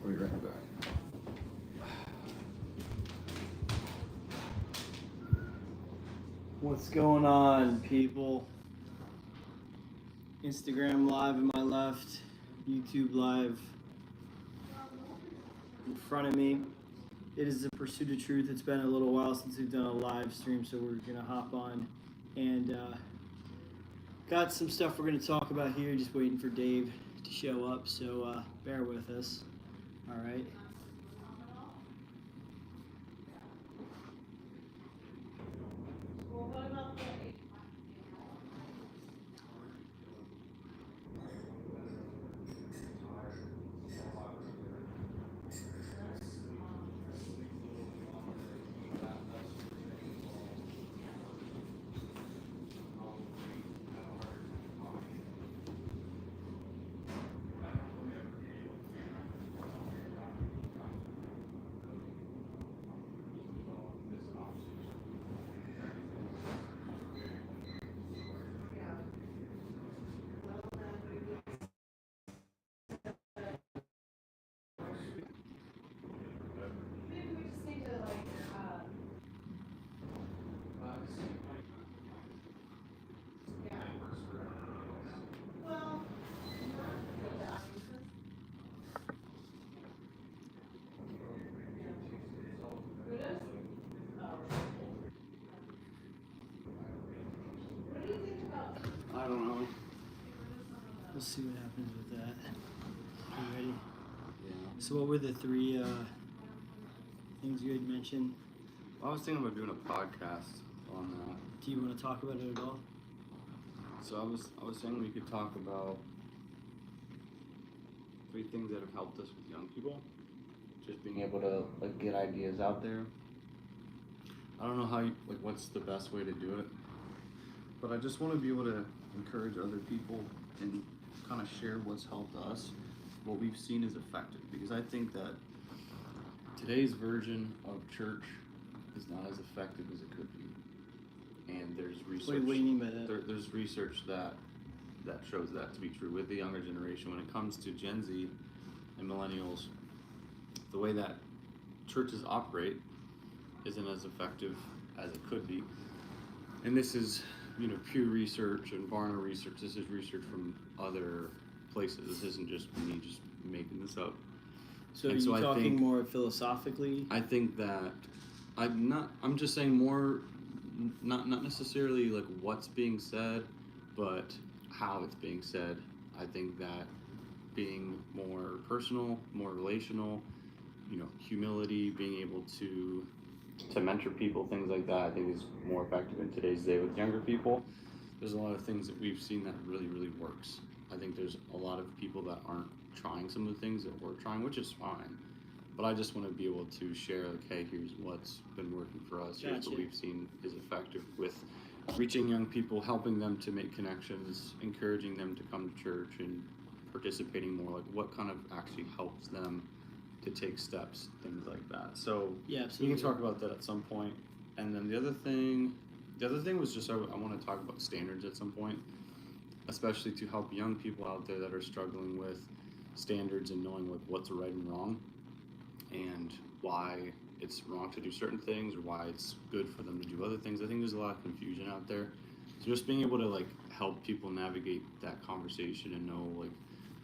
I'll be right back. What's going on, people? Instagram live on my left, YouTube live in front of me. It is the Pursuit of Truth. It's been a little while since we've done a live stream, so we're gonna hop on and got some stuff we're gonna talk about here. Just waiting for Dave to show up, so bear with us. All right. I don't know. We'll see what happens with that. You ready? Yeah. So what were the three things you had mentioned? I was thinking about doing a podcast on that. Do you want to talk about it at all? So I was saying we could talk about 3 things that have helped us with young people. Just being able to like get ideas out there. I don't know how you, like what's the best way to do it, but I just want to be able to encourage other people and kind of share what's helped us, what we've seen is effective. Because I think that today's version of church is not as effective as it could be, and there's research. What do you mean by that? There's research that shows that to be true with the younger generation. When it comes to Gen Z and millennials, the way that churches operate isn't as effective as it could be. And this is, Pew Research and Barna Research. This is research from other places. This isn't just me just making this up. So are you talking more philosophically? I think that I'm just saying more, not necessarily like what's being said, but how it's being said. I think that being more personal, more relational, humility, being able to mentor people, things like that, I think is more effective in today's day with younger people. There's a lot of things that we've seen that really, really works. I think there's a lot of people that aren't trying some of the things that we're trying, which is fine. But I just want to be able to share, like, hey, here's what's been working for us. Here's Gotcha. what we've seen is effective with reaching young people, helping them to make connections, encouraging them to come to church and participating more, like what kind of actually helps them to take steps, things like that. So Yeah, we absolutely. can talk about that at some point. And then the other thing was just I want to talk about standards at some point, especially to help young people out there that are struggling with standards and knowing like what's right and wrong, and why it's wrong to do certain things or why it's good for them to do other things. I think there's a lot of confusion out there. So just being able to like help people navigate that conversation and know like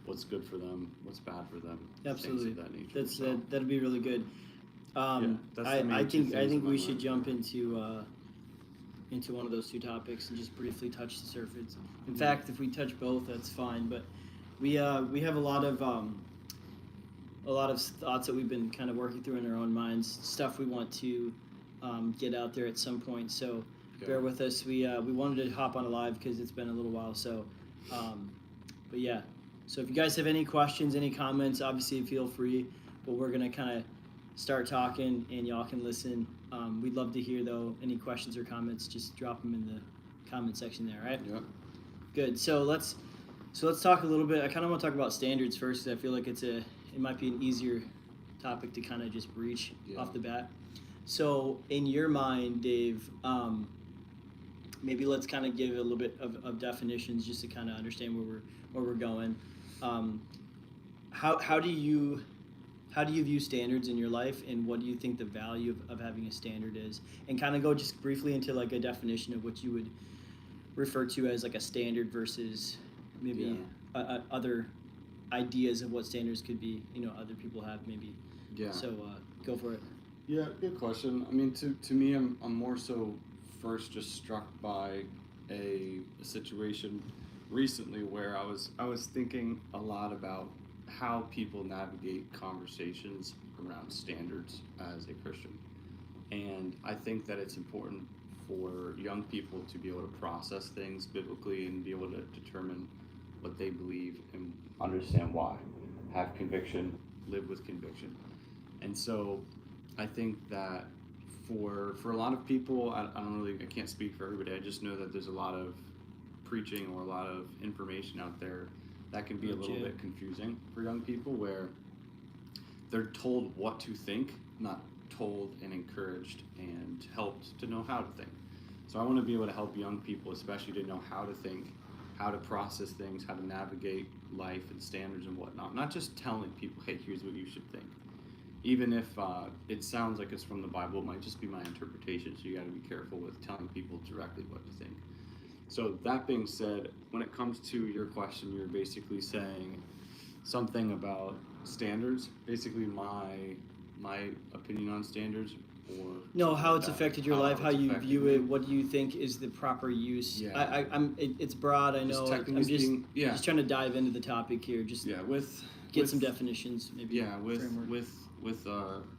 what's good for them, what's bad for them, Absolutely. things of that nature. That'd be really good. That's the main I two think things in my we should mind. jump into one of those 2 topics and just briefly touch the surface. In fact, if we touch both, that's fine. But we have a lot of thoughts that we've been kind of working through in our own minds, stuff we want to get out there at some point. So bear with us. We wanted to hop on a live because it's been a little while. So, but yeah. So if you guys have any questions, any comments, obviously feel free. But we're gonna kind of start talking, and y'all can listen. We'd love to hear though any questions or comments. Just drop them in the comment section there. All right. Yeah. Good. So let's talk a little bit. I kind of want to talk about standards first, because I feel like it might be an easier topic to kind of just breach off the bat. So in your mind, Dave, maybe let's kind of give a little bit of definitions just to kind of understand where we're going. How do you how do you view standards in your life, and what do you think the value of having a standard is? And kind of go just briefly into like a definition of what you would refer to as like a standard versus maybe other ideas of what standards could be. Other people have maybe. Yeah. So go for it. Yeah, good question. I mean, to me, I'm more so first just struck by a situation recently where I was thinking a lot about how people navigate conversations around standards as a Christian. And I think that it's important for young people to be able to process things biblically and be able to determine what they believe and understand why, have conviction, live with conviction. And so I think that for a lot of people, I can't speak for everybody. I just know that there's a lot of preaching or a lot of information out there that can be a little bit confusing for young people, where they're told what to think, not told and encouraged and helped to know how to think. So I want to be able to help young people, especially to know how to think, how to process things, how to navigate life and standards and whatnot. Not just telling people, hey, here's what you should think. Even if it sounds like it's from the Bible, it might just be my interpretation, so you got to be careful with telling people directly what to think. So that being said, when it comes to your question, you're basically saying something about standards, basically my opinion on standards, or no, how it's affected your life, how you view it, what do you think is the proper use? Yeah. It's broad, I know. I'm just trying to dive into the topic here. Just get some definitions, maybe. Yeah, with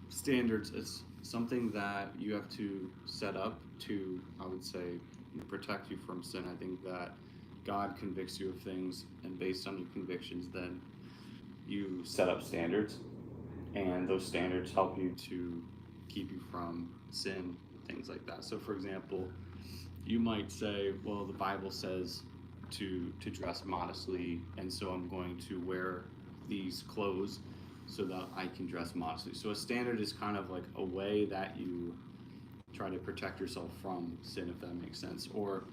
standards, it's something that you have to set up to, I would say, protect you from sin. I think that God convicts you of things, and based on your convictions, then you set up standards, and those standards help you to keep you from sin, things like that. So, for example, you might say, well, the Bible says to dress modestly, and so I'm going to wear these clothes so that I can dress modestly. So a standard is kind of like a way that you try to protect yourself from sin, if that makes sense. Or,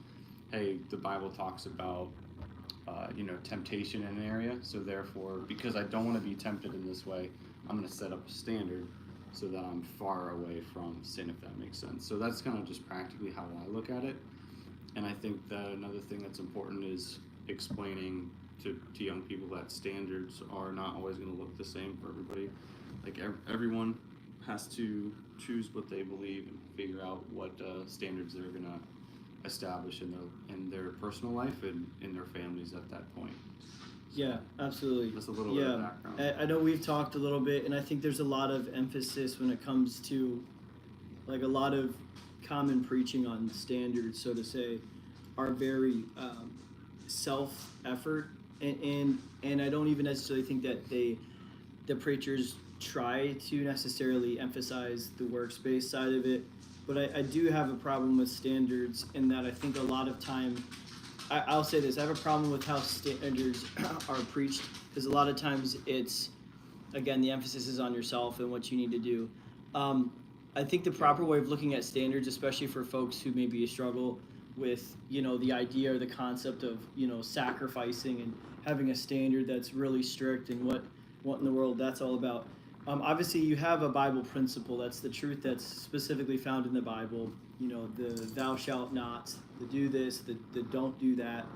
hey, the Bible talks about temptation in an area, so therefore, because I don't want to be tempted in this way, I'm going to set up a standard so that I'm far away from sin, if that makes sense. So that's kind of just practically how I look at it. And I think that another thing that's important is explaining to young people that standards are not always going to look the same for everybody. Like everyone has to choose what they believe and figure out what standards they're going to establish in their personal life and in their families at that point. Yeah, absolutely. That's a little bit of background. I know we've talked a little bit, and I think there's a lot of emphasis when it comes to like a lot of common preaching on standards, so to say, are very self-effort, and I don't even necessarily think that the preachers try to necessarily emphasize the works-based side of it, but I do have a problem with standards in that I think a lot of time, I'll say this, I have a problem with how standards are preached, because a lot of times it's, again, the emphasis is on yourself and what you need to do. I think the proper way of looking at standards, especially for folks who maybe struggle with, the idea or the concept of, sacrificing and having a standard that's really strict and what in the world that's all about. Obviously, you have a Bible principle. That's the truth that's specifically found in the Bible. The thou shalt not, the do this, the don't do that.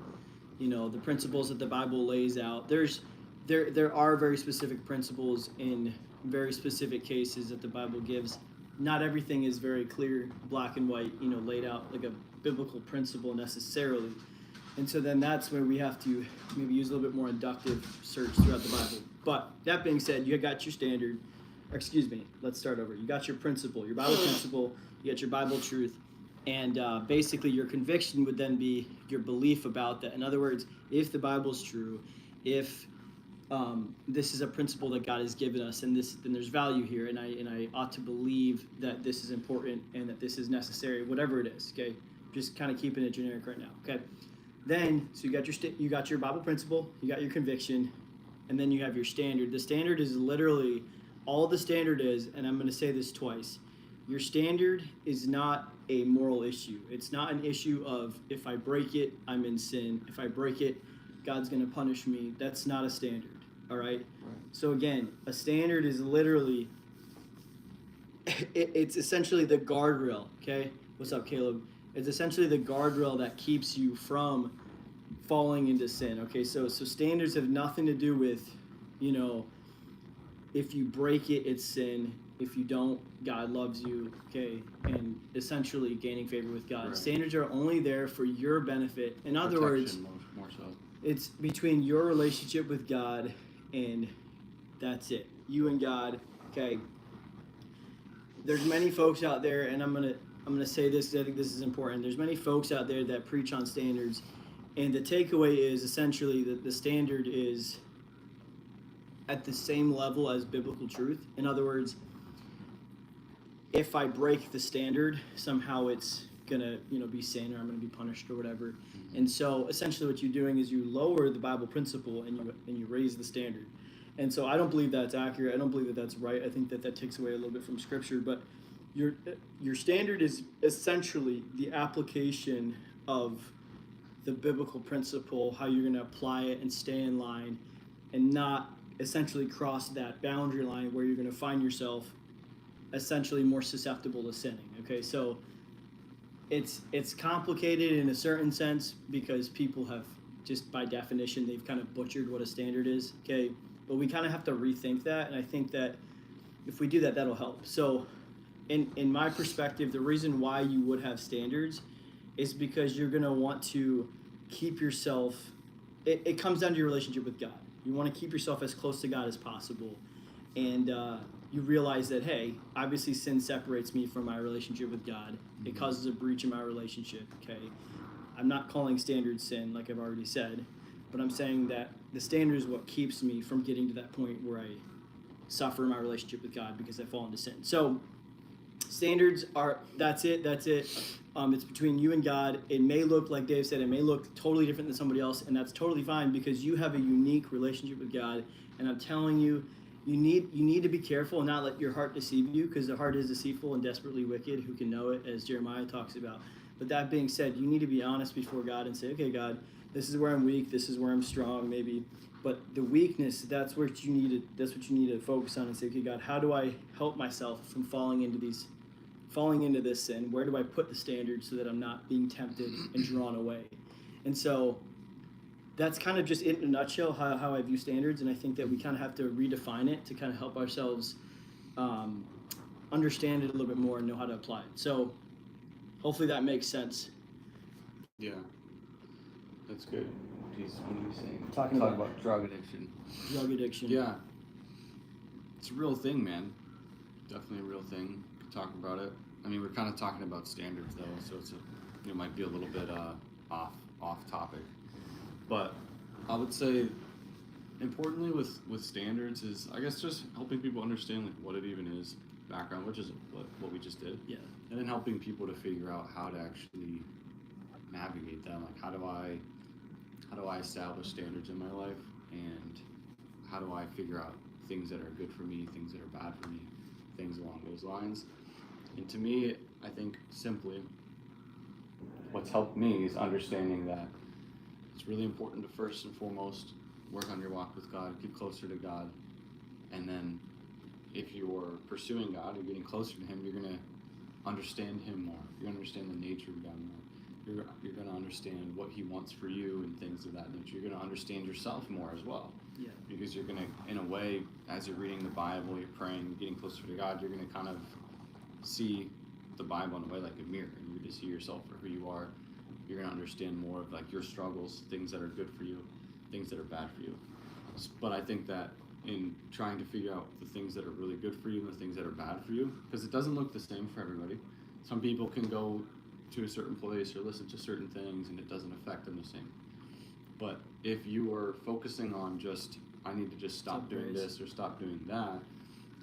The principles that the Bible lays out. There are very specific principles in very specific cases that the Bible gives. Not everything is very clear, black and white, laid out like a biblical principle necessarily. And so then that's where we have to maybe use a little bit more inductive search throughout the Bible. But that being said, you got your standard, let's start over. You got your principle, your Bible principle, you got your Bible truth, and basically your conviction would then be your belief about that. In other words, if the Bible's true, if this is a principle that God has given us, and then there's value here, and I ought to believe that this is important and that this is necessary, whatever it is, okay? Just kind of keeping it generic right now, okay? Then, so you got your Bible principle, you got your conviction, and then you have your standard. The standard is literally, all the standard is, and I'm going to say this twice, your standard is not a moral issue. It's not an issue of, if I break it, I'm in sin. If I break it, God's going to punish me. That's not a standard, all right? So again, a standard is literally it's essentially the guardrail. Okay, what's up, Caleb? It's essentially the guardrail that keeps you from falling into sin. Okay, so standards have nothing to do with, you know, if you break it, it's sin. If you don't, God loves you. Okay, and essentially gaining favor with God. Right. Standards are only there for your benefit. In other words, more so. it's between your relationship with God, and that's it. You and God. Okay. There's many folks out there, and I'm gonna say this because I think this is important. There's many folks out there that preach on standards, and the takeaway is essentially that the standard is at the same level as biblical truth. In other words, if I break the standard, somehow it's gonna, be sin, or I'm gonna be punished or whatever. And so essentially what you're doing is you lower the Bible principle and you raise the standard. And so I don't believe that's accurate. I don't believe that that's right. I think that takes away a little bit from Scripture. But your standard is essentially the application of the biblical principle, how you're going to apply it and stay in line, and not essentially cross that boundary line where you're going to find yourself essentially more susceptible to sinning. Okay, so it's complicated in a certain sense because people have just by definition they've kind of butchered what a standard is. Okay, but we kind of have to rethink that, and I think that if we do that, that'll help. So in my perspective, the reason why you would have standards is because you're going to want to keep yourself, it comes down to your relationship with God. You want to keep yourself as close to God as possible. And you realize that, hey, obviously sin separates me from my relationship with God. It causes a breach in my relationship, okay? I'm not calling standards sin, like I've already said, but I'm saying that the standard is what keeps me from getting to that point where I suffer in my relationship with God because I fall into sin. So standards are, that's it. It's between you and God. It may look, like Dave said, it may look totally different than somebody else, and that's totally fine because you have a unique relationship with God. And I'm telling you, you need to be careful and not let your heart deceive you, because the heart is deceitful and desperately wicked. Who can know it, as Jeremiah talks about. But that being said, you need to be honest before God and say, okay, God, this is where I'm weak, this is where I'm strong, maybe. But the weakness, that's what you need to focus on and say, okay, God, how do I help myself from falling into this sin? Where do I put the standard so that I'm not being tempted and drawn away? And so that's kind of just in a nutshell how I view standards, and I think that we kind of have to redefine it to kind of help ourselves understand it a little bit more and know how to apply it. So hopefully that makes sense. Yeah, that's good. Jeez, what are you saying? Talking about drug addiction. Drug addiction. Yeah, it's a real thing, man. Definitely a real thing. Could talk about it. I mean, we're kind of talking about standards though, so it might be a little bit off topic. But I would say, importantly with standards is, I guess, just helping people understand like what it even is, background, which is what we just did. Yeah. And then helping people to figure out how to actually navigate them. Like how do I establish standards in my life, and how do I figure out things that are good for me, things that are bad for me, things along those lines. And to me, I think simply what's helped me is understanding that it's really important to first and foremost work on your walk with God, get closer to God, and then if you're pursuing God, you're getting closer to Him, you're going to understand Him more. You're going to understand the nature of God more. You're going to understand what He wants for you and things of that nature. You're going to understand yourself more as well. Yeah. Because you're going to, in a way, as you're reading the Bible, you're praying, you're getting closer to God, you're going to kind of see the Bible in a way like a mirror, and you're going to see yourself for who you are. You're going to understand more of like your struggles, things that are good for you, things that are bad for you. But I think that in trying to figure out the things that are really good for you and the things that are bad for you, because it doesn't look the same for everybody. Some people can go to a certain place or listen to certain things and it doesn't affect them the same. But if you are focusing on just, I need to just stop doing this or stop doing that,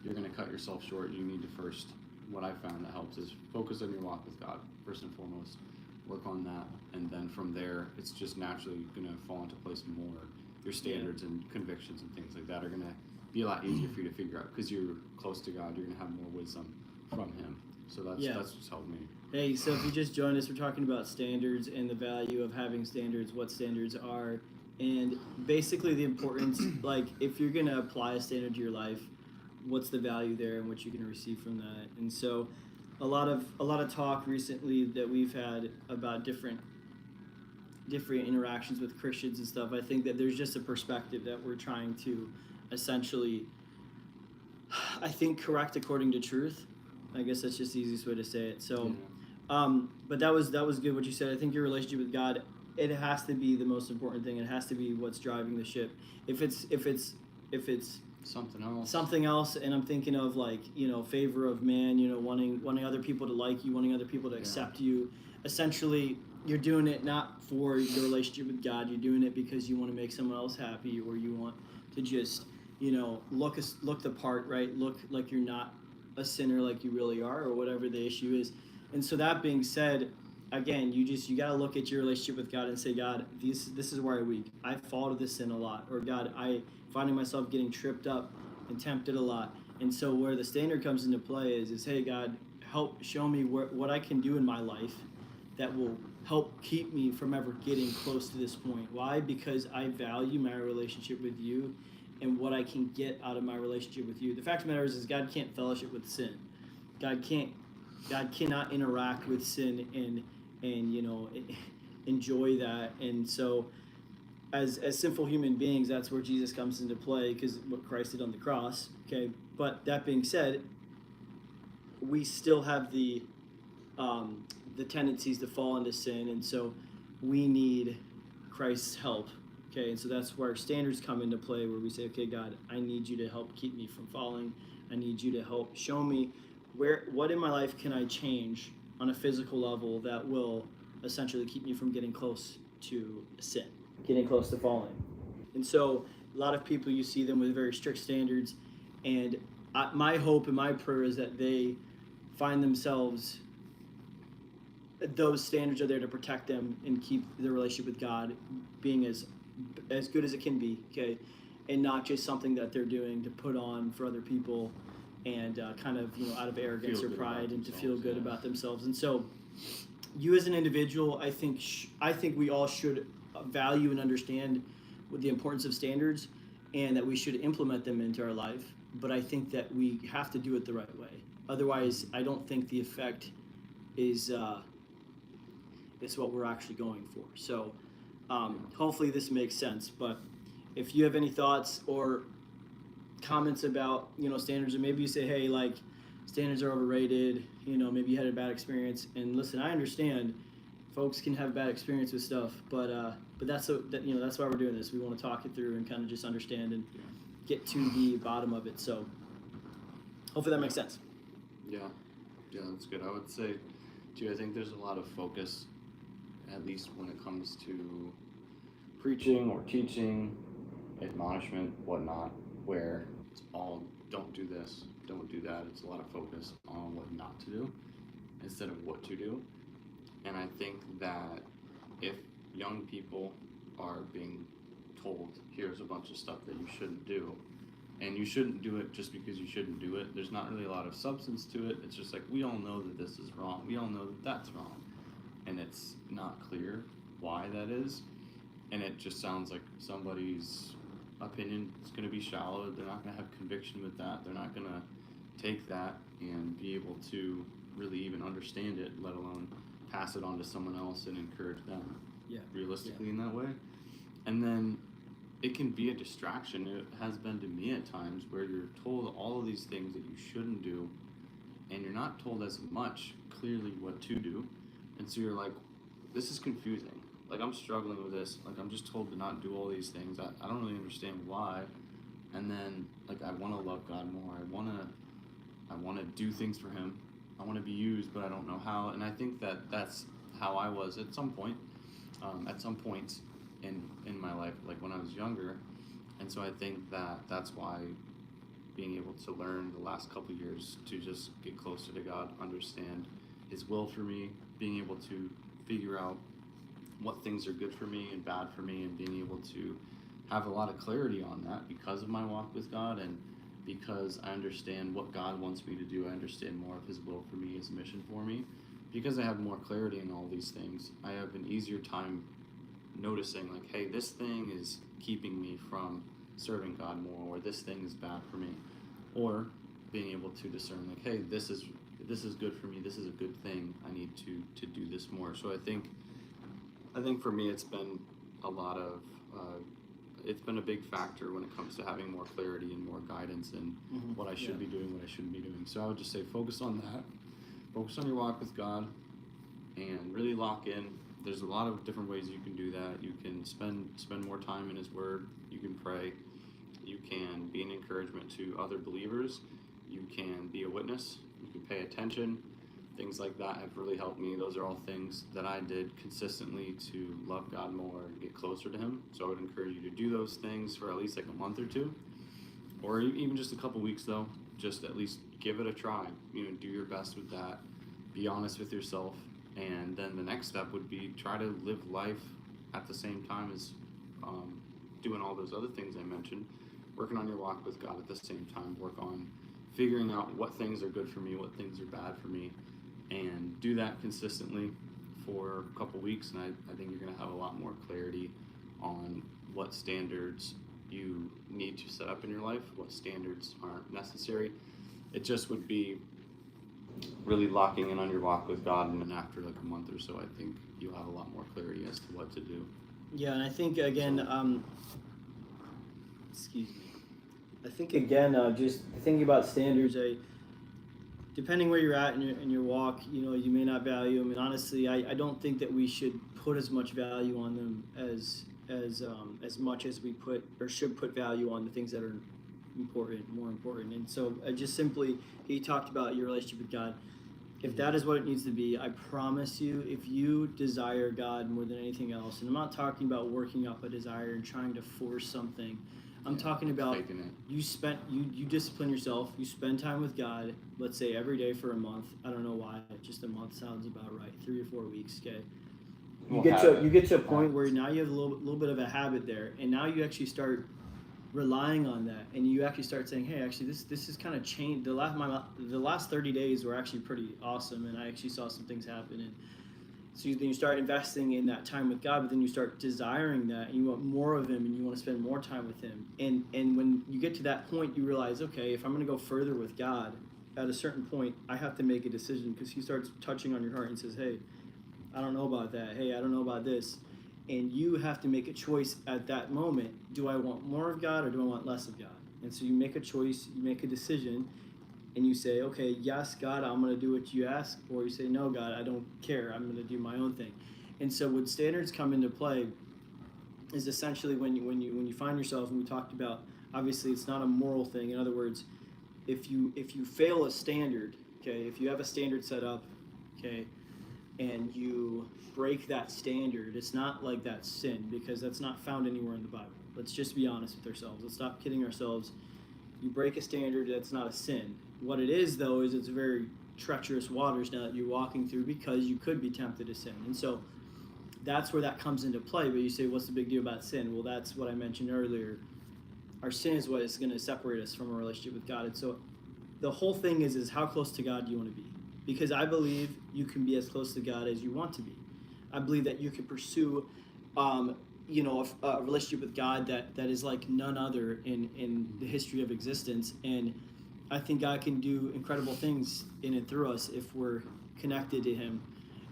you're going to cut yourself short. You need to first, what I found that helps is focus on your walk with God, first and foremost. Work on that, and then from there, it's just naturally going to fall into place more. Your standards and convictions and things like that are going to be a lot easier for you to figure out because you're close to God. You're going to have more wisdom from Him. So that's what's helped me. Hey, so if you just joined us, we're talking about standards and the value of having standards, what standards are, And basically the importance, like if you're going to apply a standard to your life, what's the value there and what you're going to receive from that. And so a lot of talk recently that we've had about different interactions with Christians and stuff. I think that there's just a perspective that we're trying to essentially, I think, correct according to truth. I guess that's just the easiest way to say it. So but that was good what you said. I think your relationship with God, it has to be the most important thing. It has to be what's driving the ship. If it's something else, and I'm thinking of like, favor of man, wanting other people to like you, wanting other people to accept you. Essentially, you're doing it not for your relationship with God. You're doing it because you want to make someone else happy, or you want to just look the part, right? Look like you're not a sinner like you really are, or whatever the issue is. And so that being said, again, you got to look at your relationship with God and say, God, this is where I'm weak. I fall to this sin a lot. Or God, I finding myself getting tripped up and tempted a lot. And so where the standard comes into play is hey, God, help show me what I can do in my life that will help keep me from ever getting close to this point. Why? Because I value my relationship with you and what I can get out of my relationship with you. The fact of the matter is God can't fellowship with sin. God cannot interact with sin and enjoy that. And so as sinful human beings, that's where Jesus comes into play, because what Christ did on the cross. Okay, but that being said, we still have the tendencies to fall into sin, and so we need Christ's help. Okay, and so that's where our standards come into play, where we say, okay, God, I need you to help keep me from falling. I need you to help show me what in my life can I change on a physical level that will essentially keep me from getting close to sin, getting close to falling. And so a lot of people, you see them with very strict standards, and my hope and my prayer is that they find themselves, those standards are there to protect them and keep their relationship with God being as good as it can be, okay, and not just something that they're doing to put on for other people and kind of out of arrogance or pride, and to feel good about themselves. And so you as an individual, I think we all should value and understand the importance of standards, and that we should implement them into our life. But I think that we have to do it the right way. Otherwise, I don't think the effect is what we're actually going for. So hopefully this makes sense. But if you have any thoughts or comments about standards, or maybe you say, hey, like, standards are overrated, maybe you had a bad experience, and listen, I understand folks can have bad experience with stuff, but that's why we're doing this. We want to talk it through and kind of just understand and get to the bottom of it. So hopefully that makes sense. Yeah, that's good. I would say too, I think there's a lot of focus, at least when it comes to preaching or teaching, admonishment, whatnot, where it's all don't do this, don't do that. It's a lot of focus on what not to do instead of what to do. And I think that if young people are being told, here's a bunch of stuff that you shouldn't do, and you shouldn't do it just because you shouldn't do it, there's not really a lot of substance to it. It's just like, we all know that this is wrong. We all know that that's wrong. And it's not clear why that is. And it just sounds like somebody's opinion is going to be shallow. They're not going to have conviction with that. They're not going to take that and be able to really even understand it, let alone pass it on to someone else and encourage them realistically in that way. And then it can be a distraction. It has been to me at times, where you're told all of these things that you shouldn't do, and you're not told as much clearly what to do. And so you're like, this is confusing. Like, I'm struggling with this. Like, I'm just told to not do all these things. I don't really understand why. And then, like, I want to love God more. I want to do things for Him. I want to be used, but I don't know how. And I think that that's how I was at some point, in my life, like when I was younger. And so I think that that's why being able to learn the last couple years to just get closer to God, understand His will for me, being able to figure out what things are good for me and bad for me, and being able to have a lot of clarity on that because of my walk with God, and because I understand what God wants me to do. I understand more of His will for me, His mission for me. Because I have more clarity in all these things, I have an easier time noticing like, hey, this thing is keeping me from serving God more, or this thing is bad for me, or being able to discern like, hey, this is good for me, this is a good thing, I need to do this more. So I think for me it's been a lot of it's been a big factor when it comes to having more clarity and more guidance in what I should be doing, what I shouldn't be doing. So I would just say focus on that, focus on your walk with God, and really lock in. There's a lot of different ways you can do that. You can spend more time in His Word. You can pray. You can be an encouragement to other believers. You can be a witness. You can pay attention. Things like that have really helped me. Those are all things that I did consistently to love God more and get closer to Him. So I would encourage you to do those things for at least like a month or two, or even just a couple weeks though. Just at least give it a try. Do your best with that. Be honest with yourself. And then the next step would be try to live life at the same time as doing all those other things I mentioned. Working on your walk with God at the same time. Work on figuring out what things are good for me, what things are bad for me, and do that consistently for a couple weeks. And I think you're going to have a lot more clarity on what standards you need to set up in your life, what standards aren't necessary. It just would be really locking in on your walk with God, and then after like a month or so, I think you'll have a lot more clarity as to what to do. Yeah, and I think again, excuse me. I think again, just thinking about standards, depending where you're at in your walk, you may not value them. And honestly, I don't think that we should put as much value on them as much as we put or should put value on the things that are more important. And so just simply, he talked about your relationship with God. If that is what it needs to be, I promise you, if you desire God more than anything else, and I'm not talking about working up a desire and trying to force something. I'm talking about you discipline yourself, you spend time with God, let's say every day for a month. I don't know why, just a month sounds about right. 3 or 4 weeks, okay? You get to a point where now you have a little bit of a habit there, and now you actually start relying on that, and you actually start saying, hey, actually this is kind of changed. The last 30 days were actually pretty awesome, and I actually saw some things happen. And so then you start investing in that time with God, but then you start desiring that, and you want more of Him, and you want to spend more time with Him. And when you get to that point, you realize, okay, if I'm going to go further with God, at a certain point, I have to make a decision, because He starts touching on your heart and says, hey, I don't know about that. Hey, I don't know about this. And you have to make a choice at that moment. Do I want more of God or do I want less of God? And so you make a choice, you make a decision, and you say, okay, yes, God, I'm going to do what you ask. Or you say, no, God, I don't care. I'm going to do my own thing. And so when standards come into play is essentially when you find yourself, and we talked about, obviously it's not a moral thing. In other words, if you fail a standard, okay, if you have a standard set up, okay, and you break that standard, it's not like that's sin, because that's not found anywhere in the Bible. Let's just be honest with ourselves. Let's stop kidding ourselves. You break a standard, that's not a sin. What it is, though, is it's very treacherous waters now that you're walking through, because you could be tempted to sin. And so that's where that comes into play. But you say, what's the big deal about sin? Well, that's what I mentioned earlier. Our sin is what is going to separate us from a relationship with God. And so the whole thing is how close to God do you want to be? Because I believe you can be as close to God as you want to be. I believe that you can pursue, a relationship with God that is like none other in the history of existence. And I think God can do incredible things in and through us if we're connected to Him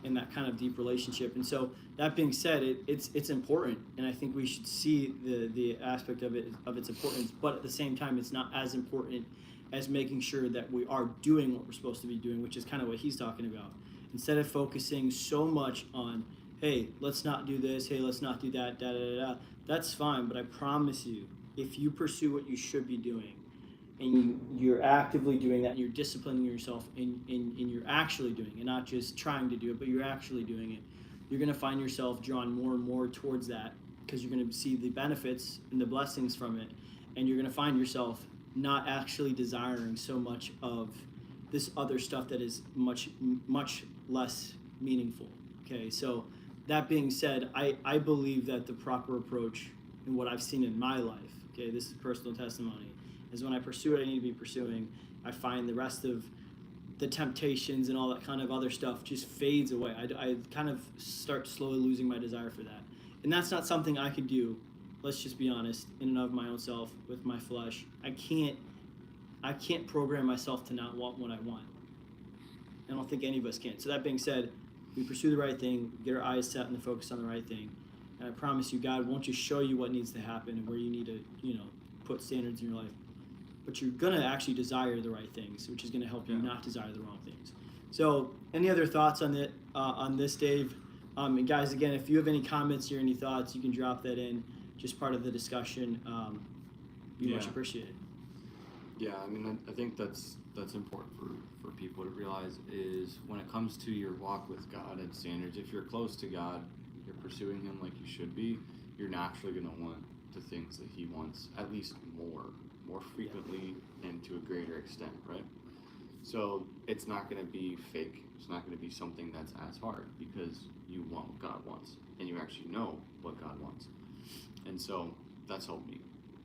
in that kind of deep relationship. And so that being said, it's important, and I think we should see the aspect of its importance. But at the same time, it's not as important as making sure that we are doing what we're supposed to be doing, which is kind of what he's talking about. Instead of focusing so much on, hey, let's not do this, hey, let's not do that, that's fine. But I promise you, if you pursue what you should be doing, and you're actively doing that, and you're disciplining yourself, and you're actually doing it, not just trying to do it, but you're actually doing it, you're going to find yourself drawn more and more towards that, because you're going to see the benefits and the blessings from it, and you're going to find yourself not actually desiring so much of this other stuff that is much, much less meaningful. Okay, so that being said, I believe that the proper approach, and what I've seen in my life, okay, this is personal testimony, is when I pursue what I need to be pursuing, I find the rest of the temptations and all that kind of other stuff just fades away. I kind of start slowly losing my desire for that. and that's not something I could do. Let's just be honest, in and of my own self with my flesh. I can't program myself to not want what I want. I don't think any of us can. So that being said, we pursue the right thing, get our eyes set and the focus on the right thing. And I promise you, God won't just show you what needs to happen and where you need to, put standards in your life. But you're going to actually desire the right things, which is going to help you not desire the wrong things. So any other thoughts on this, Dave? And guys, again, if you have any comments or any thoughts, you can drop that in. Just part of the discussion. Be much appreciated. Yeah, I mean, I think that's important for people to realize is when it comes to your walk with God and standards, if you're close to God, you're pursuing Him like you should be, you're naturally going to want the things that He wants, at least more frequently and to a greater extent, right? So it's not going to be fake. It's not going to be something that's as hard because you want what God wants and you actually know what God wants. And so that's helped me.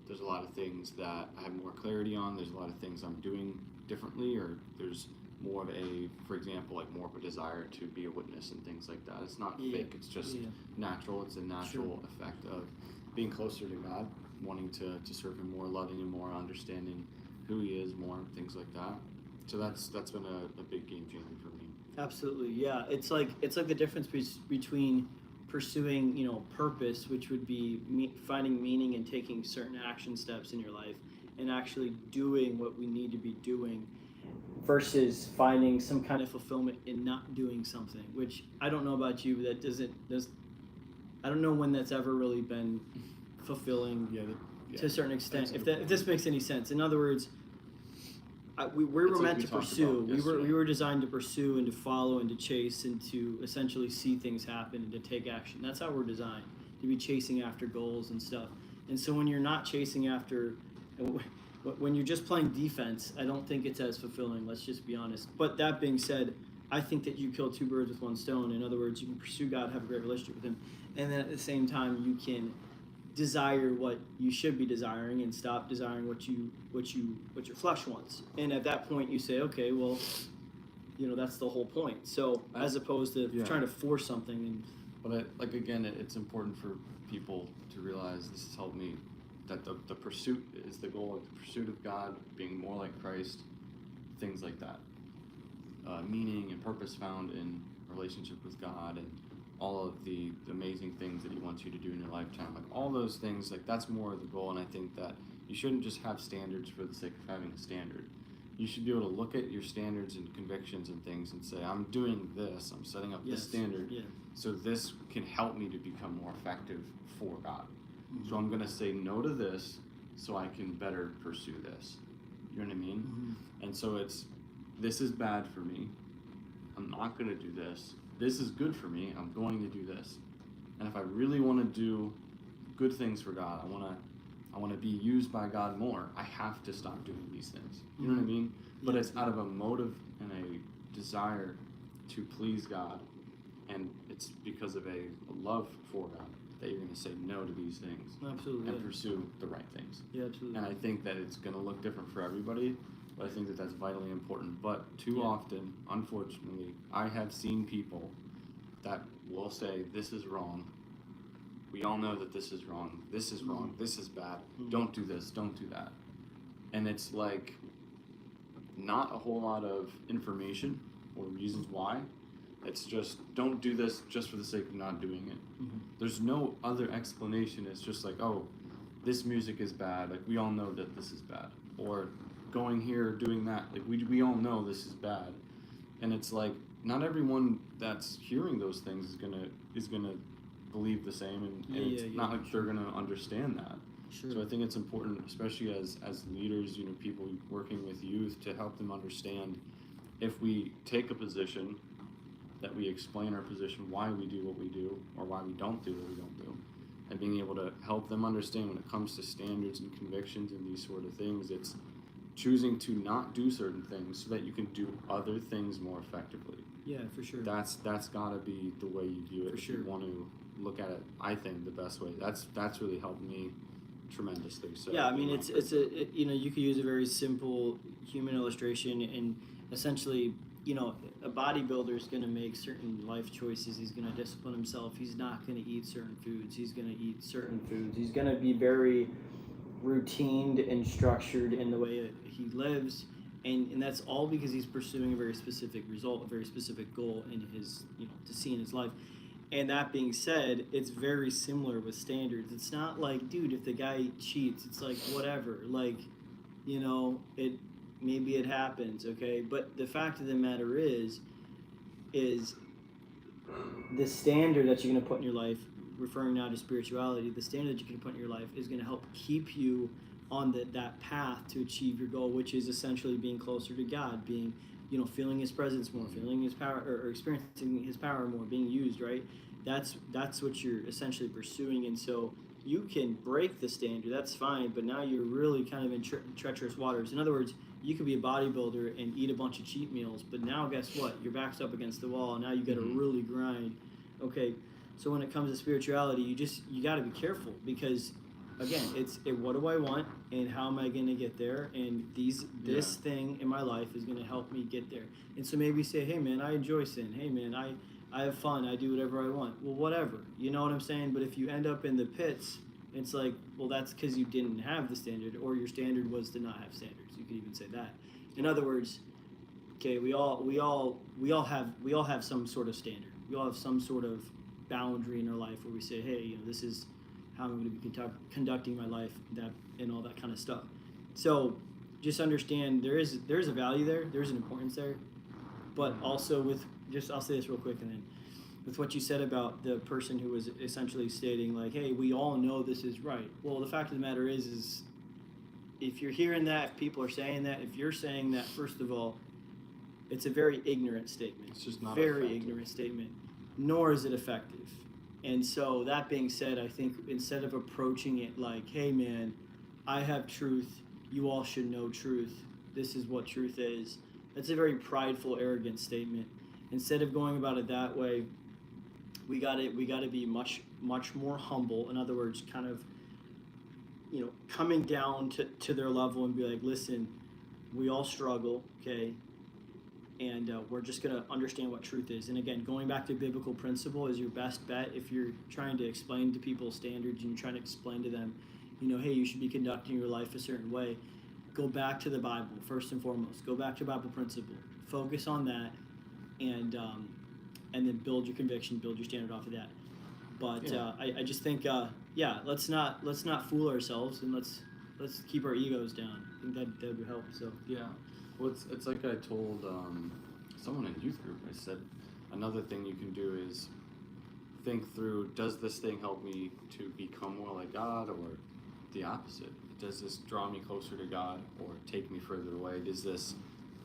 There's a lot of things that I have more clarity on. There's a lot of things I'm doing differently, or there's more of a, for example, like more of a desire to be a witness and things like that. It's not fake. It's just natural. It's a natural effect of being closer to God, wanting to serve Him more, loving Him more, understanding who He is more, things like that. So that's been a big game changer for me. Absolutely, yeah. It's like the difference between pursuing, purpose, which would be finding meaning and taking certain action steps in your life, and actually doing what we need to be doing, versus finding some kind of fulfillment in not doing something. Which I don't know about you, but I don't know when that's ever really been fulfilling to a certain extent. If this makes any sense. In other words, we were meant to pursue. We were designed to pursue and to follow and to chase and to essentially see things happen and to take action. That's how we're designed, to be chasing after goals and stuff. And so when you're not chasing after, when you're just playing defense, I don't think it's as fulfilling. Let's just be honest. But that being said, I think that you kill two birds with one stone. In other words, you can pursue God, have a great relationship with Him, and then at the same time you can desire what you should be desiring and stop desiring what your flesh wants. And at that point you say, okay, well, that's the whole point. So as opposed to trying to force something. But it's important for people to realize, this has helped me, that the pursuit is the goal, the pursuit of God, being more like Christ, things like that. Meaning and purpose found in relationship with God, and all of the amazing things that He wants you to do in your lifetime, like all those things, like that's more of the goal. And I think that you shouldn't just have standards for the sake of having a standard. You should be able to look at your standards and convictions and things and say, I'm doing this, I'm setting up this standard, so this can help me to become more effective for God. Mm-hmm. So I'm going to say no to this so I can better pursue this. You know what I mean? Mm-hmm. And so this is bad for me, I'm not going to do this. This is good for me, I'm going to do this. And if I really want to do good things for God, I want to be used by God more, I have to stop doing these things. You know what I mean? But it's out of a motive and a desire to please God, and it's because of a love for God that you're going to say no to these things. Absolutely. And pursue the right things. Yeah, absolutely. And I think that it's going to look different for everybody, but I think that that's vitally important. But too often, unfortunately, I have seen people that will say, this is wrong. We all know that this is wrong. This is wrong. This is bad. Don't do this. Don't do that. And it's like not a whole lot of information or reasons why. It's just, don't do this just for the sake of not doing it. Mm-hmm. There's no other explanation. It's just like, oh, this music is bad. Like, we all know that this is bad. Or going here, doing that. Like, we all know this is bad. And it's like, not everyone that's hearing those things is gonna believe the same, and it's not like they're gonna understand that. Sure. So I think it's important, especially as leaders, people working with youth, to help them understand, if we take a position, that we explain our position, why we do what we do, or why we don't do what we don't do, and being able to help them understand when it comes to standards and convictions and these sort of things, it's choosing to not do certain things so that you can do other things more effectively. Yeah, for sure. That's got to be the way you do it. For if sure. You want to look at it, I think, the best way. That's really helped me tremendously. So yeah, I mean, you could use a very simple human illustration, and essentially you know, a bodybuilder is going to make certain life choices. He's going to discipline himself. He's not going to eat certain foods. He's going to eat certain foods. He's going to be very routined and structured in the way that he lives. And that's all because he's pursuing a very specific result, a very specific goal in his, you know, to see in his life. And that being said, it's very similar with standards. It's not like, dude, if the guy cheats, it's like, whatever. Like, you know, maybe it happens, okay? But the fact of the matter is the standard that you're going to put in your life, referring now to spirituality, the standard that you're going to put in your life is going to help keep you on that path to achieve your goal, which is essentially being closer to God, being, you know, feeling His presence more, feeling His power, or experiencing His power more, being used, right? That's what you're essentially pursuing. And so you can break the standard, that's fine, but now you're really kind of in treacherous waters. In other words, you could be a bodybuilder and eat a bunch of cheat meals, but now guess what? Your back's up against the wall, and now you got to really grind. Okay, so when it comes to spirituality, you got to be careful, because again, it's what do I want and how am I going to get there? And this thing in my life is going to help me get there. And so maybe say, hey man, I enjoy sin. Hey man, I have fun. I do whatever I want. Well, whatever. You know what I'm saying? But if you end up in the pits, it's like, well, that's because you didn't have the standard, or your standard was to not have standards. You could even say that. In other words, okay, we all have some sort of standard. We all have some sort of boundary in our life where we say, hey, you know, this is how I'm going to be conducting my life, that and all that kind of stuff. So just understand there's a value there, there's an importance there, but also I'll say this real quick, and then with what you said about the person who was essentially stating like, hey, we all know this is right. Well, the fact of the matter is if you're hearing that, if people are saying that, if you're saying that, first of all, it's a very ignorant statement. It's just not very effective. Ignorant statement, nor is it effective. And so that being said, I think instead of approaching it like, hey man, I have truth, you all should know truth, this is what truth is, that's a very prideful, arrogant statement. Instead of going about it that way, we gotta be much more humble. In other words, kind of, you know, coming down to their level and be like, listen, we all struggle, okay? And we're just going to understand what truth is. And again, going back to biblical principle is your best bet. If you're trying to explain to people standards and you're trying to explain to them, you know, hey, you should be conducting your life a certain way, go back to the Bible first and foremost. Go back to Bible principle. Focus on that, and then build your conviction, build your standard off of that. But I just think, let's not fool ourselves, and let's keep our egos down. I think that would help. So yeah. Well, it's like I told someone in youth group. I said, another thing you can do is think through, does this thing help me to become more like God, or the opposite? Does this draw me closer to God or take me further away? Does this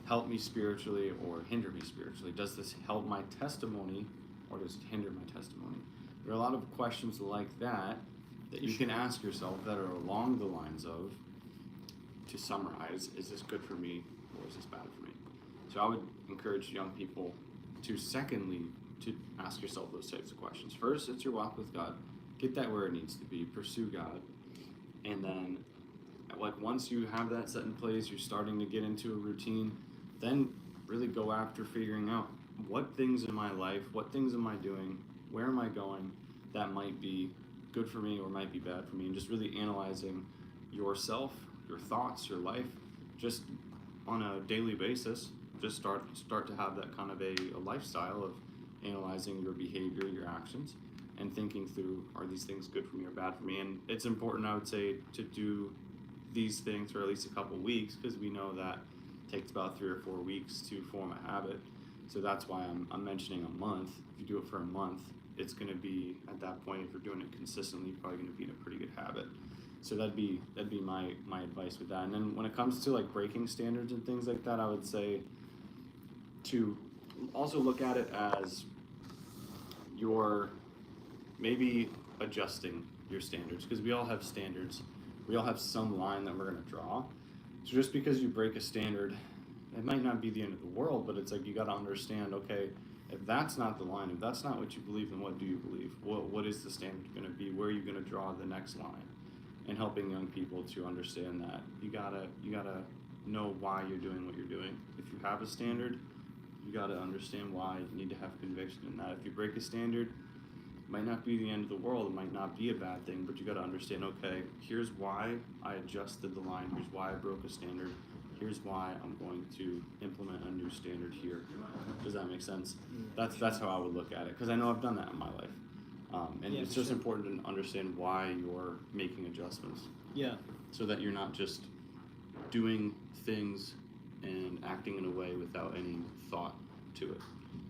help me spiritually or hinder me spiritually? Does this help my testimony or does it hinder my testimony? There are a lot of questions like that you can ask yourself that are along the lines of, to summarize, is this good for me or is this bad for me? So I would encourage young people to, secondly, to ask yourself those types of questions. First, it's your walk with God. Get that where it needs to be. Pursue God. And then, like, once you have that set in place, you're starting to get into a routine, then really go after figuring out what things in my life, what things am I doing, where am I going that might be good for me or might be bad for me, and just really analyzing yourself, your thoughts, your life, just on a daily basis. Just start to have that kind of a lifestyle of analyzing your behavior, your actions, and thinking through, are these things good for me or bad for me? And it's important, I would say, to do these things for at least a couple weeks, because we know that it takes about 3 or 4 weeks to form a habit. So that's why I'm mentioning a month. If you do it for a month, it's going to be, at that point, if you're doing it consistently, you're probably going to be in a pretty good habit. So that'd be my advice with that. And then when it comes to like breaking standards and things like that, I would say to also look at it as you're maybe adjusting your standards, because we all have standards. We all have some line that we're going to draw. So just because you break a standard, it might not be the end of the world, but it's like you got to understand, okay, if that's not the line, if that's not what you believe, then what do you believe? What is the standard going to be? Where are you going to draw the next line? And helping young people to understand that you gotta know why you're doing what you're doing. If you have a standard, you got to understand why. You need to have conviction in that. If you break a standard, it might not be the end of the world. It might not be a bad thing, but you got to understand, okay, here's why I adjusted the line. Here's why I broke a standard. Here's why I'm going to implement a new standard here. Does that make sense? That's how I would look at it, because I know I've done that in my life. And it's just important to understand why you're making adjustments. Yeah. So that you're not just doing things and acting in a way without any thought to it,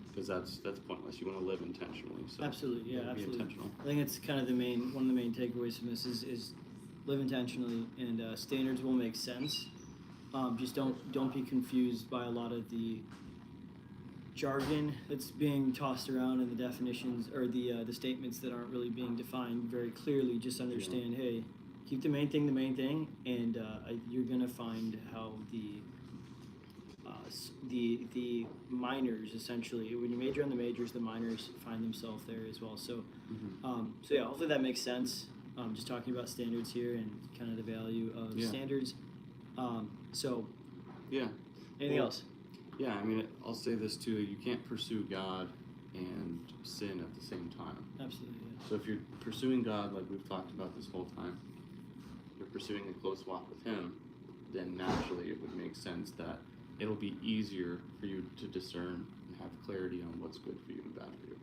because that's pointless. You want to live intentionally. So Absolutely, yeah, be absolutely. intentional. I think it's kind of one of the main takeaways from this is live intentionally, and standards will make sense. Just don't be confused by a lot of the jargon that's being tossed around and the definitions or the statements that aren't really being defined very clearly. Just understand, hey, keep the main thing, and you're gonna find how the minors, essentially, when you major on the majors, the minors find themselves there as well. So, so yeah, hopefully that makes sense. Just talking about standards here and kind of the value of standards. So, yeah. Anything else? Yeah, I mean, I'll say this too: you can't pursue God and sin at the same time. Absolutely. Yeah. So if you're pursuing God, like we've talked about this whole time, you're pursuing a close walk with Him, then naturally it would make sense that it'll be easier for you to discern and have clarity on what's good for you and bad for you.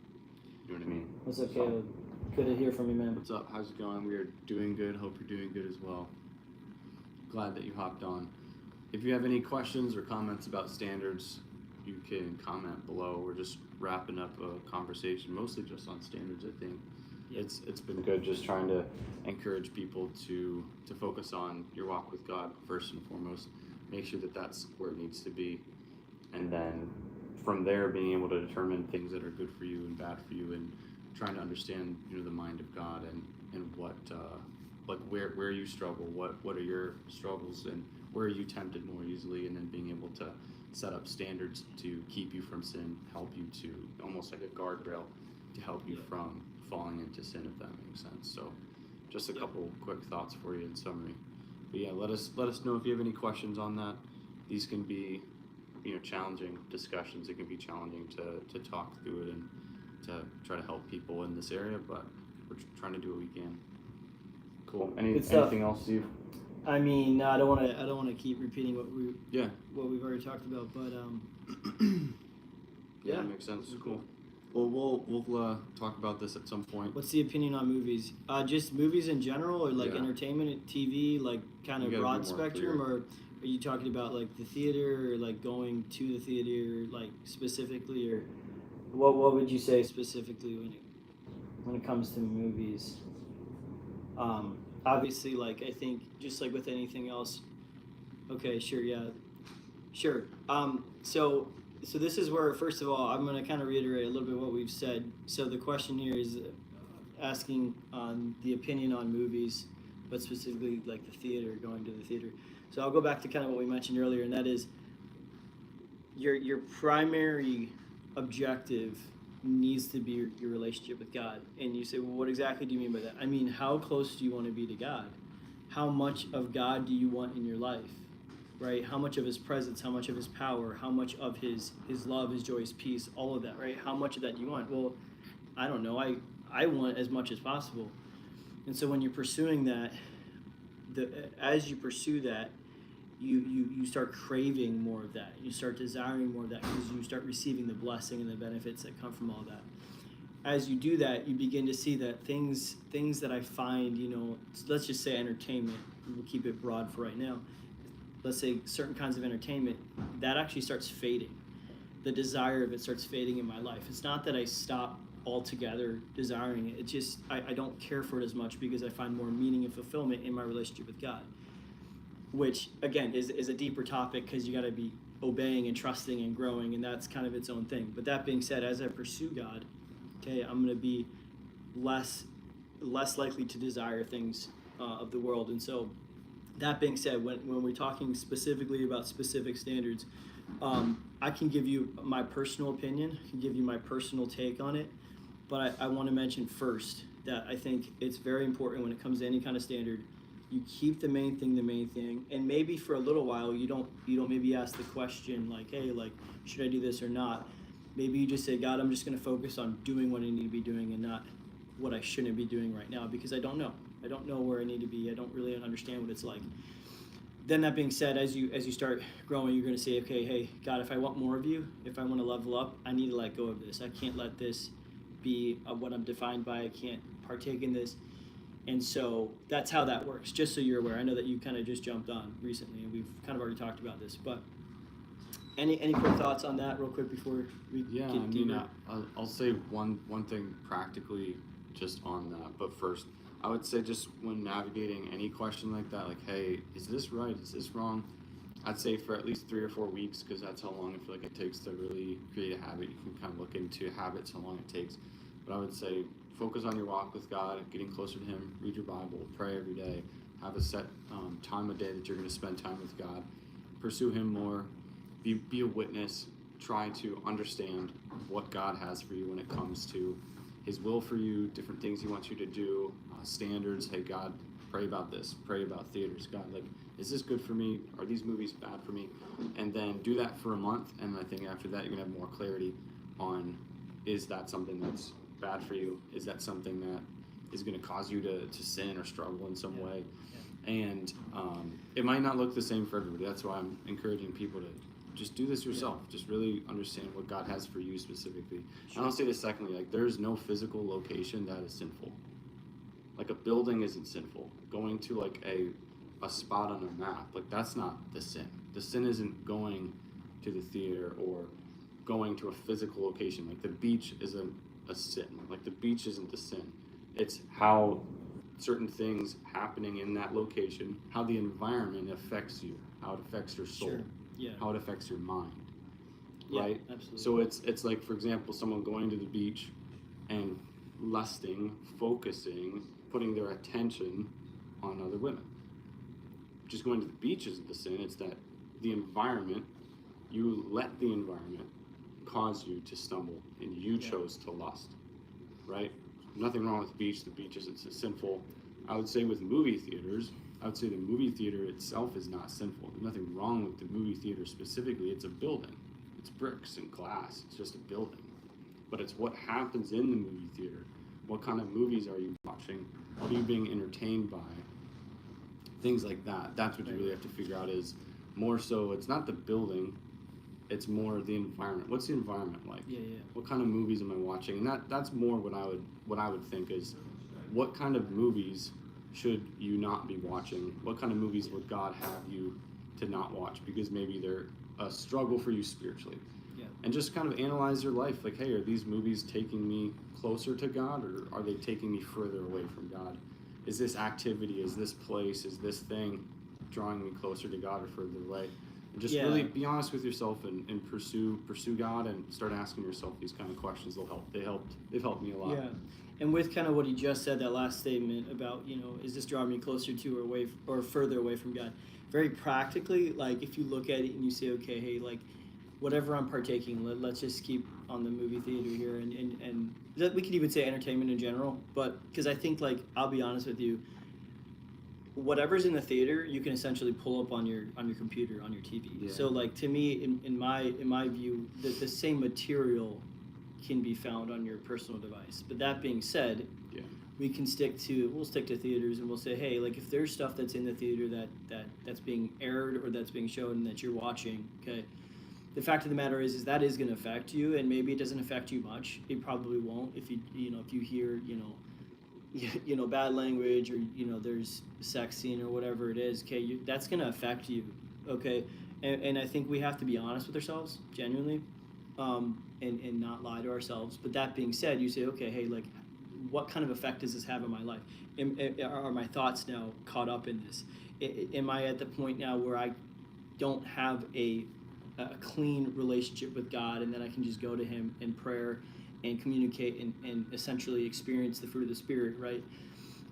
You know what I mean? What's up, Caleb? Good to hear from you, man. What's up? How's it going? We are doing good. Hope you're doing good as well. Glad that you hopped on. If you have any questions or comments about standards, you can comment below. We're just wrapping up a conversation, mostly just on standards, I think. Yeah. It's been good just trying to encourage people to focus on your walk with God first and foremost. Make sure that that's where it needs to be. And then from there, being able to determine things that are good for you and bad for you, and trying to understand, the mind of God and what, like where you struggle, what are your struggles, and where are you tempted more easily, and then being able to set up standards to keep you from sin, help you to, almost like a guardrail, to help you from falling into sin, if that makes sense. So just a couple quick thoughts for you in summary. But yeah, let us know if you have any questions on that. These can be, challenging discussions. It can be challenging to talk through it and to try to help people in this area, but we're trying to do what we can. Cool. Anything else, Steve? I mean, no, I don't want to keep repeating what we've already talked about, but yeah, that makes sense. Cool. Well, we'll talk about this at some point. What's the opinion on movies? Just movies in general, or like entertainment, TV, like kind of broad spectrum, or are you talking about like the theater, or like going to the theater, like specifically, or what would you say specifically when it comes to movies? Obviously, like I think just like with anything else. Okay, sure, yeah, sure. So this is where, first of all, I'm going to kind of reiterate a little bit what we've said. So the question here is asking on the opinion on movies, but specifically like the theater, going to the theater. So I'll go back to kind of what we mentioned earlier, and that is your primary objective needs to be your relationship with God. And you say, well, what exactly do you mean by that? I mean, how close do you want to be to God? How much of God do you want in your life? Right? How much of His presence, how much of His power, how much of His love, His joy, His peace, all of that, right? How much of that do you want? Well, I don't know. I want as much as possible. And so when you're pursuing that, as you pursue that, you start craving more of that. You start desiring more of that because you start receiving the blessing and the benefits that come from all that. As you do that, you begin to see that things that I find, let's just say entertainment, we'll keep it broad for right now. Let's say certain kinds of entertainment, that actually starts fading. The desire of it starts fading in my life. It's not that I stop altogether desiring it. It's just I don't care for it as much because I find more meaning and fulfillment in my relationship with God, which, again, is a deeper topic because you got to be obeying and trusting and growing, and that's kind of its own thing. But that being said, as I pursue God, okay, I'm going to be less likely to desire things of the world. And so that being said, when we're talking specifically about specific standards, I can give you my personal opinion, I can give you my personal take on it, but I want to mention first that I think it's very important when it comes to any kind of standard you keep the main thing, and maybe for a little while you don't maybe ask the question like, hey, like, should I do this or not? Maybe you just say, God, I'm just going to focus on doing what I need to be doing and not what I shouldn't be doing right now, because I don't know where I need to be. I don't really understand what it's like. Then that being said, as you start growing, you're going to say, okay, hey, God, if I want more of you, if I want to level up, I need to let go of this. I can't let this be what I'm defined by. I can't partake in this. And so that's how that works, just so you're aware. I know that you kind of just jumped on recently, and we've kind of already talked about this, but any quick thoughts on that real quick before we get deeper? I'll say one thing practically just on that, but first, I would say just when navigating any question like that, like, hey, is this right? Is this wrong? I'd say for at least 3 or 4 weeks, because that's how long I feel like it takes to really create a habit. You can kind of look into habits, how long it takes. But I would say focus on your walk with God, getting closer to Him, read your Bible, pray every day, have a set time a day that you're going to spend time with God, pursue Him more, be a witness, try to understand what God has for you when it comes to His will for you, different things He wants you to do, standards. Hey, God, pray about this, pray about theaters. God, like, is this good for me? Are these movies bad for me? And then do that for a month, and I think after that you're going to have more clarity on, is that something that's bad for you? Is that something that is going to cause you to sin or struggle in some way? And it might not look the same for everybody. That's why I'm encouraging people to just do this yourself. Just really understand what God has for you specifically. And I'll say this secondly, like, there's no physical location that is sinful. Like, a building isn't sinful. Going to like a spot on a map, like, that's not the sin. The sin isn't going to the theater or going to a physical location. Like, the beach isn't a sin. Like, the beach isn't the sin. It's how certain things happening in that location, how the environment affects you, how it affects your soul, how it affects your mind, right? Absolutely. So it's like, for example, someone going to the beach and lusting, focusing, putting their attention on other women. Just going to the beach isn't the sin. It's that the environment, you let the environment cause you to stumble, and you chose to lust, right? Nothing wrong with the beach. The beach isn't sinful. I would say with movie theaters, I would say the movie theater itself is not sinful. There's nothing wrong with the movie theater specifically. It's a building. It's bricks and glass. It's just a building. But it's what happens in the movie theater. What kind of movies are you watching? What are you being entertained by? Things like that. That's what you really have to figure out, is more so it's not the building, it's more the environment. What's the environment like? What kind of movies am I watching? And that's more what I would think is, what kind of movies should you not be watching? What kind of movies would God have you to not watch because maybe they're a struggle for you spiritually? And just kind of analyze your life. Like, hey, are these movies taking me closer to God, or are they taking me further away from God? Is this activity, is this place, is this thing drawing me closer to God or further away? And just really be honest with yourself and pursue God, and start asking yourself these kind of questions. They've helped me a lot. And with kind of what he just said, that last statement about, is this drawing me closer to or away or further away from God? Very practically, like, if you look at it and you say, okay, hey, like, whatever I'm partaking, let's just keep on the movie theater here, and we could even say entertainment in general, but because I think, like, I'll be honest with you, whatever's in the theater, you can essentially pull up on your computer, on your TV. So, like, to me, in my view, the same material can be found on your personal device. But that being said, we'll stick to theaters, and we'll say, hey, like, if there's stuff that's in the theater that's being aired or that's being shown and that you're watching, okay, the fact of the matter is that is going to affect you, and maybe it doesn't affect you much. It probably won't if you hear bad language, or there's sex scene or whatever it is. Okay, that's going to affect you. Okay, and I think we have to be honest with ourselves, genuinely, and not lie to ourselves. But that being said, you say, okay, hey, like, what kind of effect does this have on my life? Are my thoughts now caught up in this? Am I at the point now where I don't have a clean relationship with God, and then I can just go to Him in prayer and communicate and essentially experience the fruit of the Spirit, right?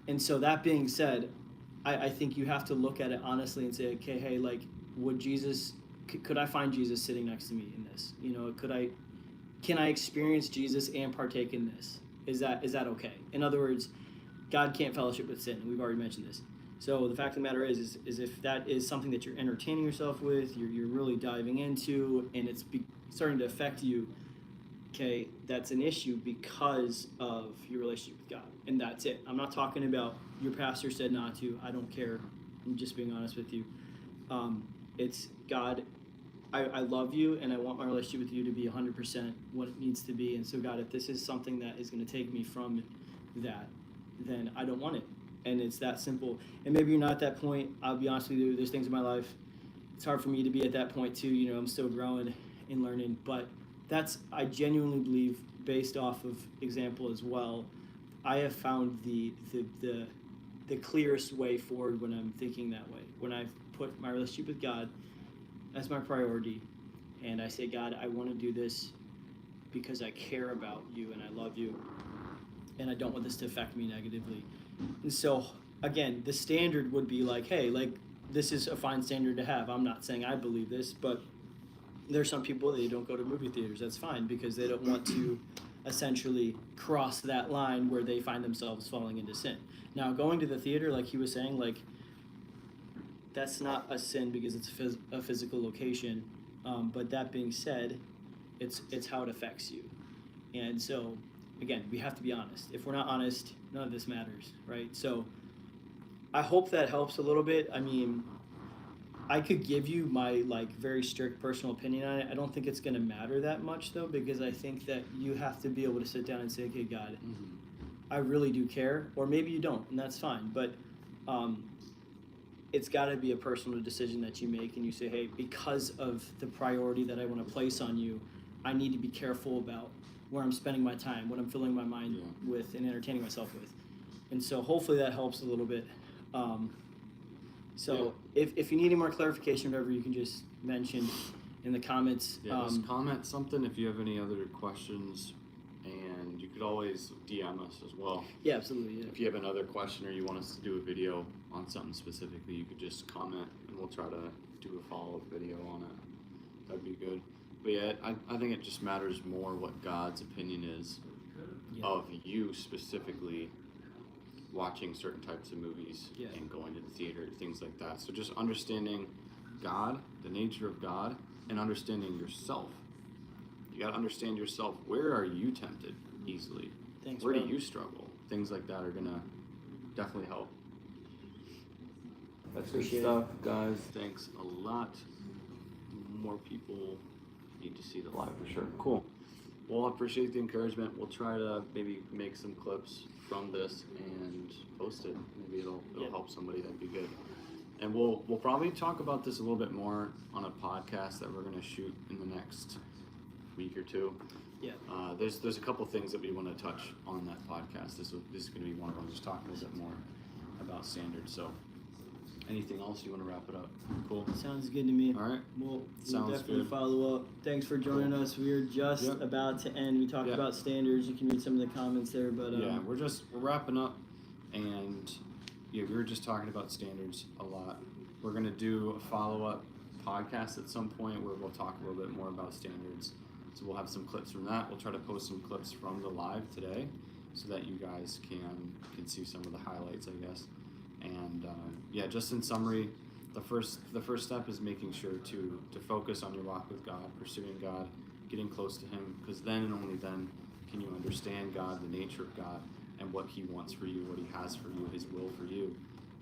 And so that being said, I think you have to look at it honestly and say, okay, hey, like, could I find Jesus sitting next to me in this? Can I experience Jesus and partake in this? Is that okay? In other words, God can't fellowship with sin. We've already mentioned this. So the fact of the matter is if that is something that you're entertaining yourself with, you're really diving into, and it's starting to affect you, okay, that's an issue because of your relationship with God, and that's it. I'm not talking about your pastor said not to. I don't care. I'm just being honest with you. It's God. I love you, and I want my relationship with you to be 100% what it needs to be. And so, God, if this is something that is going to take me from that, then I don't want it. And it's that simple. And maybe you're not at that point. I'll be honest with you. There's things in my life. It's hard for me to be at that point too. I'm still growing and learning. But I genuinely believe, based off of example as well, I have found the clearest way forward when I'm thinking that way. When I've put my relationship with God as my priority, and I say, God, I want to do this because I care about you and I love you, and I don't want this to affect me negatively. And so, again, the standard would be like, hey, like, this is a fine standard to have. I'm not saying I believe this, but there's some people that don't go to movie theaters. That's fine because they don't want to essentially cross that line where they find themselves falling into sin. Now, going to the theater, like he was saying, like, that's not a sin because it's a physical location. But that being said, it's how it affects you. And so, again, we have to be honest. If we're not honest, none of this matters, right? So I hope that helps a little bit. I mean, I could give you my very strict personal opinion on it. I don't think it's going to matter that much though, because I think that you have to be able to sit down and say, okay, God, I really do care, or maybe you don't, and that's fine. But it's got to be a personal decision that you make, and you say, hey, because of the priority that I want to place on you, I need to be careful about where I'm spending my time, what I'm filling my mind with and entertaining myself with. And so hopefully that helps a little bit. If you need any more clarification or whatever, you can just mention in the comments. Yeah, just comment something if you have any other questions, and you could always DM us as well. Yeah, absolutely. Yeah. If you have another question or you want us to do a video on something specifically, you could just comment, and we'll try to do a follow-up video on it. That'd be good. But yeah, I think it just matters more what God's opinion is of you specifically watching certain types of movies and going to the theater, things like that. So just understanding God, the nature of God, and understanding yourself. You got to understand yourself. Where are you tempted easily? Where do you struggle? Things like that are going to definitely help. That's good stuff, guys. Thanks a lot. More people need to see the live for sure. Cool. Well, I appreciate the encouragement. We'll try to maybe make some clips from this and post it. Maybe it'll help somebody. That'd be good. And we'll probably talk about this a little bit more on a podcast that we're going to shoot in the next week or two. Yeah. There's a couple things that we want to touch on that podcast. This is going to be one of them. Just talking a little bit more about standards. So, anything else you want to wrap it up? Cool. Sounds good to me. All right. We'll definitely follow up. Thanks for joining us. We're just about to end. We talked about standards. You can read some of the comments there, but we're wrapping up, and we were just talking about standards a lot. We're gonna do a follow-up podcast at some point where we'll talk a little bit more about standards. So we'll have some clips from that. We'll try to post some clips from the live today, so that you guys can see some of the highlights, I guess. And just in summary, the first step is making sure to focus on your walk with God, pursuing God, getting close to Him, because then and only then can you understand God, the nature of God, and what He wants for you, what He has for you, His will for you.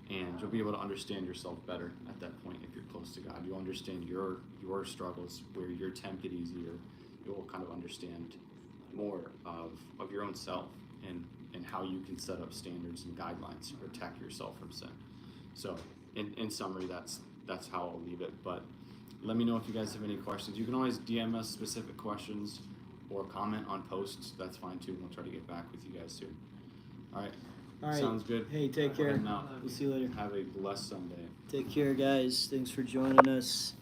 And you'll be able to understand yourself better at that point if you're close to God. You'll understand your struggles, where you're tempted easier. You'll kind of understand more of your own self and how you can set up standards and guidelines to protect yourself from sin. So in summary, that's how I'll leave it. But let me know if you guys have any questions. You can always DM us specific questions or comment on posts. That's fine too. We'll try to get back with you guys soon. All right. Sounds good. Hey, take care. We'll see you later. Have a blessed Sunday. Take care, guys. Thanks for joining us.